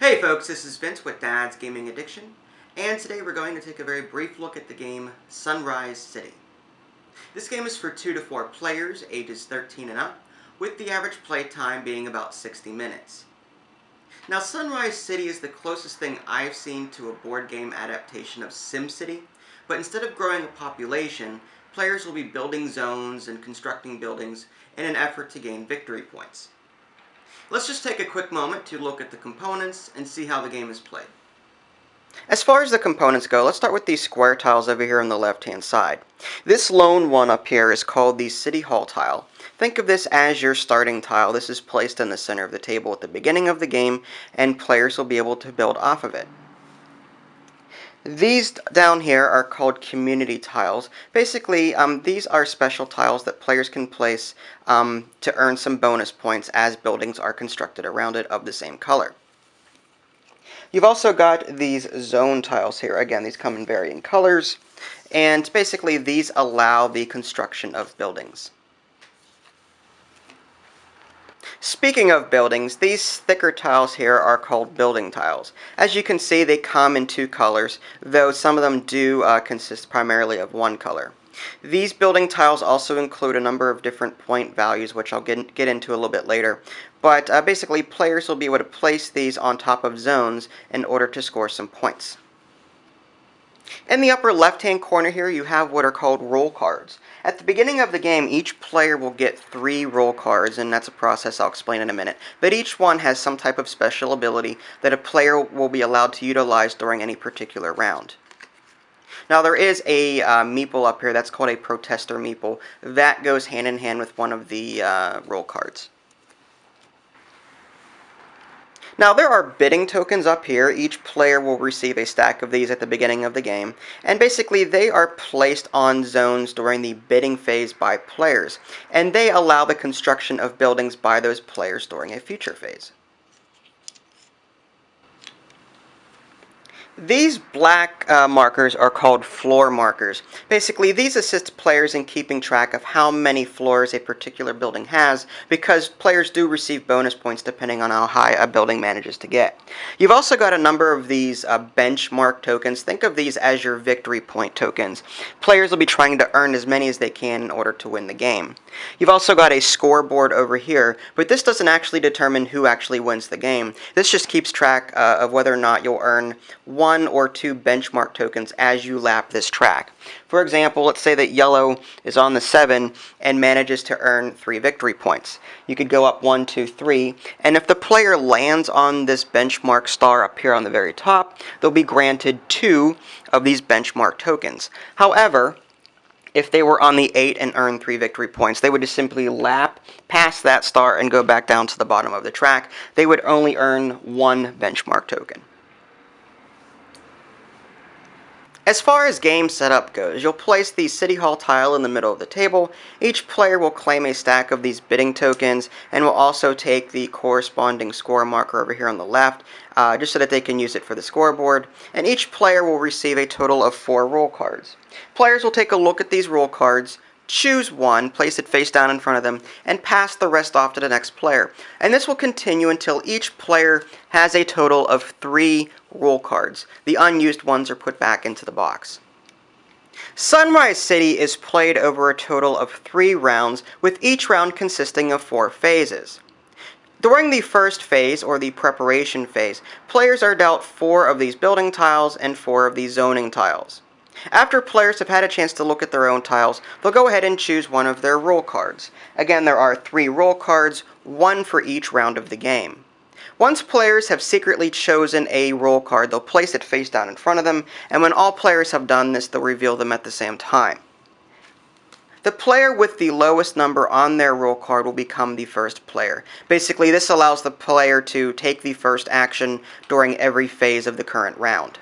Hey folks, this is Vince with Dad's Gaming Addiction, and today we're going to take a very brief look at the game Sunrise City. This game is for 2 to 4 players, ages 13 and up, with the average play time being about 60 minutes. Now Sunrise City is the closest thing I've seen to a board game adaptation of SimCity, but instead of growing a population, players will be building zones and constructing buildings in an effort to gain victory points. Let's just take a quick moment to look at the components and see how the game is played. As far as the components go, let's start with these square tiles over here on the left-hand side. This lone one up here is called the City Hall tile. Think of this as your starting tile. This is placed in the center of the table at the beginning of the game, and players will be able to build off of it. These down here are called community tiles. Basically, these are special tiles that players can place to earn some bonus points as buildings are constructed around it of the same color. You've also got these zone tiles here. Again, these come in varying colors, and basically these allow the construction of buildings. Speaking of buildings, these thicker tiles here are called building tiles. As you can see, they come in 2 colors, though some of them do consist primarily of 1 color. These building tiles also include a number of different point values, which I'll get into a little bit later. But basically, players will be able to place these on top of zones in order to score some points. In the upper left-hand corner here, you have what are called roll cards. At the beginning of the game, each player will get 3 roll cards, and that's a process I'll explain in a minute. But each one has some type of special ability that a player will be allowed to utilize during any particular round. Now there is a meeple up here that's called a protester meeple. That goes hand in hand with one of the roll cards. Now there are bidding tokens up here. Each player will receive a stack of these at the beginning of the game, and basically they are placed on zones during the bidding phase by players, and they allow the construction of buildings by those players during a future phase. These black markers are called floor markers. Basically, these assist players in keeping track of how many floors a particular building has, because players do receive bonus points depending on how high a building manages to get. You've also got a number of these benchmark tokens. Think of these as your victory point tokens. Players will be trying to earn as many as they can in order to win the game. You've also got a scoreboard over here, but this doesn't actually determine who actually wins the game. This just keeps track of whether or not you'll earn 1 or 2 benchmark tokens as you lap this track. For example, let's say that yellow is on the 7 and manages to earn 3 victory points. You could go up 1, 2, 3, and if the player lands on this benchmark star up here on the very top, they'll be granted 2 of these benchmark tokens. However, if they were on the 8 and earned 3 victory points, they would just simply lap past that star and go back down to the bottom of the track. They would only earn 1 benchmark token. As far as game setup goes, you'll place the City Hall tile in the middle of the table. Each player will claim a stack of these bidding tokens and will also take the corresponding score marker over here on the left, just so that they can use it for the scoreboard. And each player will receive a total of 4 roll cards. Players will take a look at these roll cards, choose one, place it face down in front of them, and pass the rest off to the next player. And this will continue until each player has a total of 3 roll cards. The unused ones are put back into the box. Sunrise City is played over a total of 3 rounds, with each round consisting of 4 phases. During the first phase, or the preparation phase, players are dealt 4 of these building tiles and 4 of these zoning tiles. After players have had a chance to look at their own tiles, they'll go ahead and choose one of their roll cards. Again, there are 3 roll cards, 1 for each round of the game. Once players have secretly chosen a roll card, they'll place it face down in front of them, and when all players have done this, they'll reveal them at the same time. The player with the lowest number on their roll card will become the first player. Basically, this allows the player to take the first action during every phase of the current round.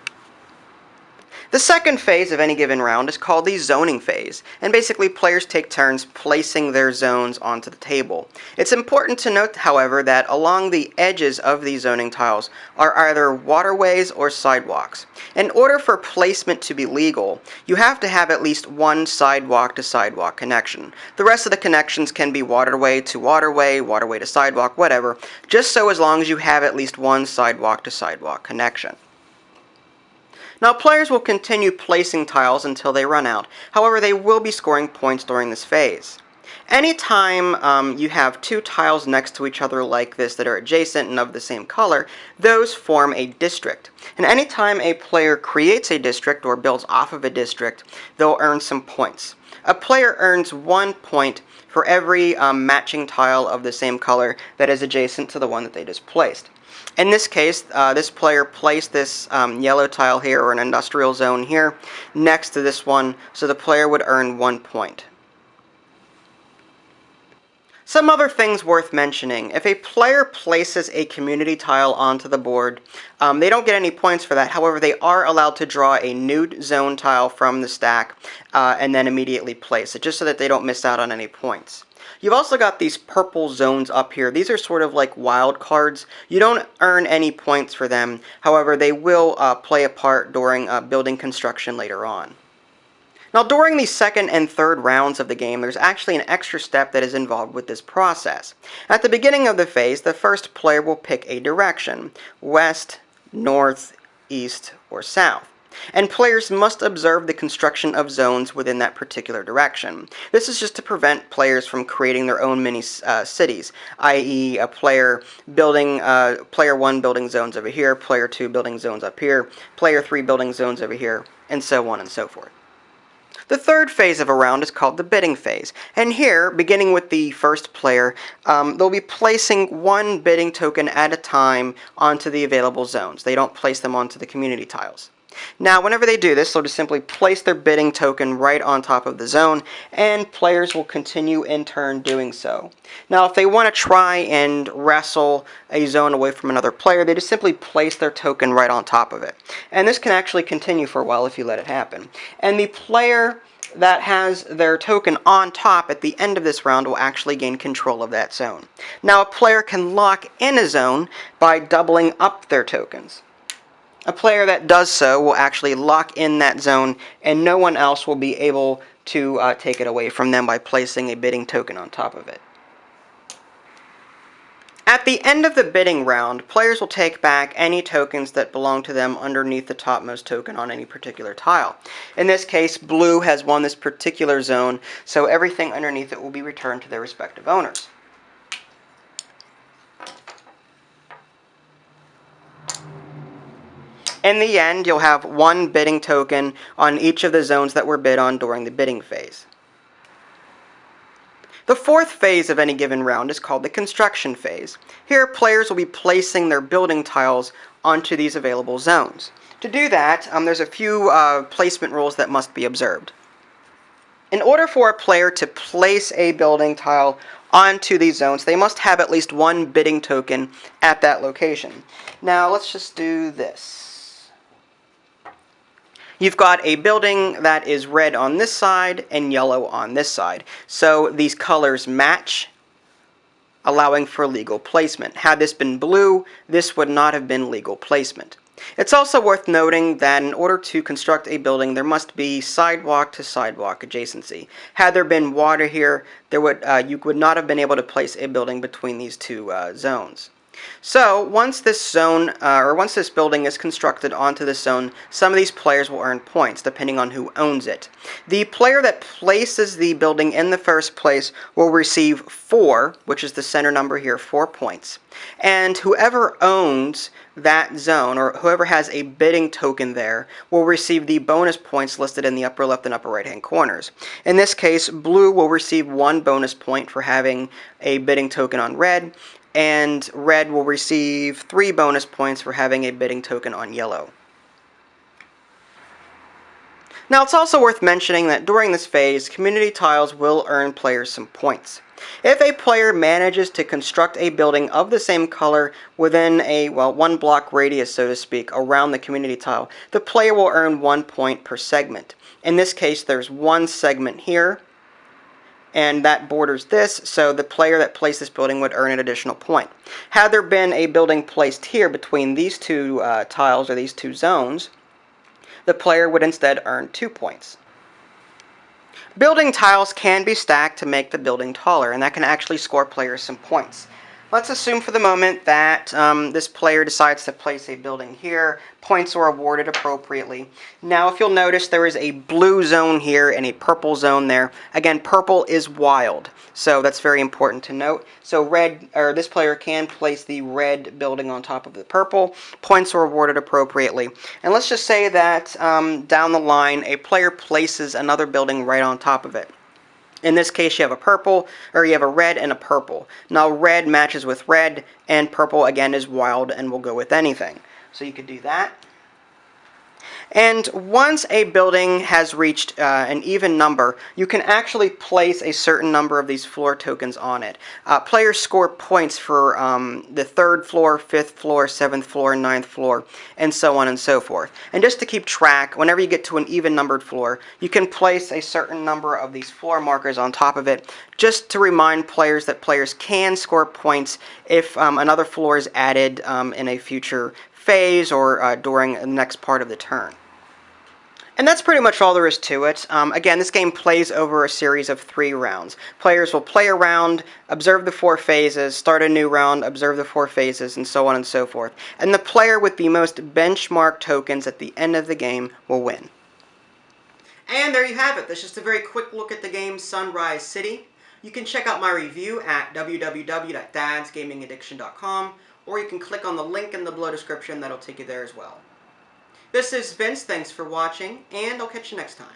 The second phase of any given round is called the zoning phase, and basically players take turns placing their zones onto the table. It's important to note, however, that along the edges of these zoning tiles are either waterways or sidewalks. In order for placement to be legal, you have to have at least one sidewalk-to-sidewalk connection. The rest of the connections can be waterway to waterway, waterway to sidewalk, whatever, just so as long as you have at least one sidewalk-to-sidewalk connection. Now, players will continue placing tiles until they run out. However, they will be scoring points during this phase. Anytime you have two tiles next to each other like this that are adjacent and of the same color, those form a district. And anytime a player creates a district or builds off of a district, they'll earn some points. A player earns 1 point for every matching tile of the same color that is adjacent to the one that they just placed. In this case, this player placed this yellow tile here, or an industrial zone here, next to this one, so the player would earn 1 point. Some other things worth mentioning. If a player places a community tile onto the board, they don't get any points for that. However, they are allowed to draw a new zone tile from the stack and then immediately place it, just so that they don't miss out on any points. You've also got these purple zones up here. These are sort of like wild cards. You don't earn any points for them. However, they will play a part during building construction later on. Now, during the second and third rounds of the game, there's actually an extra step that is involved with this process. At the beginning of the phase, the first player will pick a direction: west, north, east, or south. And players must observe the construction of zones within that particular direction. This is just to prevent players from creating their own mini cities, i.e. a player 1 building zones over here, player 2 building zones up here, player 3 building zones over here, and so on and so forth. The third phase of a round is called the bidding phase, and here, beginning with the first player, they'll be placing one bidding token at a time onto the available zones. They don't place them onto the community tiles. Now, whenever they do this, they'll just simply place their bidding token right on top of the zone, and players will continue in turn doing so. Now, if they want to try and wrestle a zone away from another player, they just simply place their token right on top of it. And this can actually continue for a while if you let it happen. And the player that has their token on top at the end of this round will actually gain control of that zone. Now, a player can lock in a zone by doubling up their tokens. A player that does so will actually lock in that zone, and no one else will be able to take it away from them by placing a bidding token on top of it. At the end of the bidding round, players will take back any tokens that belong to them underneath the topmost token on any particular tile. In this case, blue has won this particular zone, so everything underneath it will be returned to their respective owners. In the end, you'll have one bidding token on each of the zones that were bid on during the bidding phase. The fourth phase of any given round is called the construction phase. Here, players will be placing their building tiles onto these available zones. To do that, there's a few placement rules that must be observed. In order for a player to place a building tile onto these zones, they must have at least one bidding token at that location. Now, let's just do this. You've got a building that is red on this side and yellow on this side. So these colors match, allowing for legal placement. Had this been blue, this would not have been legal placement. It's also worth noting that in order to construct a building, there must be sidewalk-to-sidewalk adjacency. Had there been water here, you would not have been able to place a building between these two zones. So once this building is constructed onto this zone, some of these players will earn points depending on who owns it. The player that places the building in the first place will receive 4, which is the center number here, 4 points. And whoever owns that zone, or whoever has a bidding token there, will receive the bonus points listed in the upper left and upper right hand corners. In this case, blue will receive 1 bonus point for having a bidding token on red, and red will receive 3 bonus points for having a bidding token on yellow. Now, it's also worth mentioning that during this phase, community tiles will earn players some points. If a player manages to construct a building of the same color within a, well, 1 block radius, so to speak, around the community tile, the player will earn 1 point per segment. In this case, there's one segment here, and that borders this, so the player that placed this building would earn an additional point. Had there been a building placed here between these two tiles, or these two zones, the player would instead earn 2 points. Building tiles can be stacked to make the building taller, and that can actually score players some points. Let's assume for the moment that this player decides to place a building here. Points are awarded appropriately. Now, if you'll notice, there is a blue zone here and a purple zone there. Again, purple is wild, so that's very important to note. So this player can place the red building on top of the purple. Points are awarded appropriately. And let's just say that down the line, a player places another building right on top of it. In this case, you have a red and a purple. Now, red matches with red, and purple, again, is wild and will go with anything. So you could do that. And once a building has reached an even number, you can actually place a certain number of these floor tokens on it. Players score points for the 3rd floor, 5th floor, 7th floor, 9th floor, and so on and so forth. And just to keep track, whenever you get to an even numbered floor, you can place a certain number of these floor markers on top of it, just to remind players that players can score points if another floor is added in a future phase or during the next part of the turn. And that's pretty much all there is to it. Again, this game plays over a series of 3 rounds. Players will play a round, observe the 4 phases, start a new round, observe the 4 phases, and so on and so forth. And the player with the most benchmark tokens at the end of the game will win. And there you have it. That's just a very quick look at the game Sunrise City. You can check out my review at www.dadsgamingaddiction.com, or you can click on the link in the below description. That'll take you there as well. This is Vince, thanks for watching, and I'll catch you next time.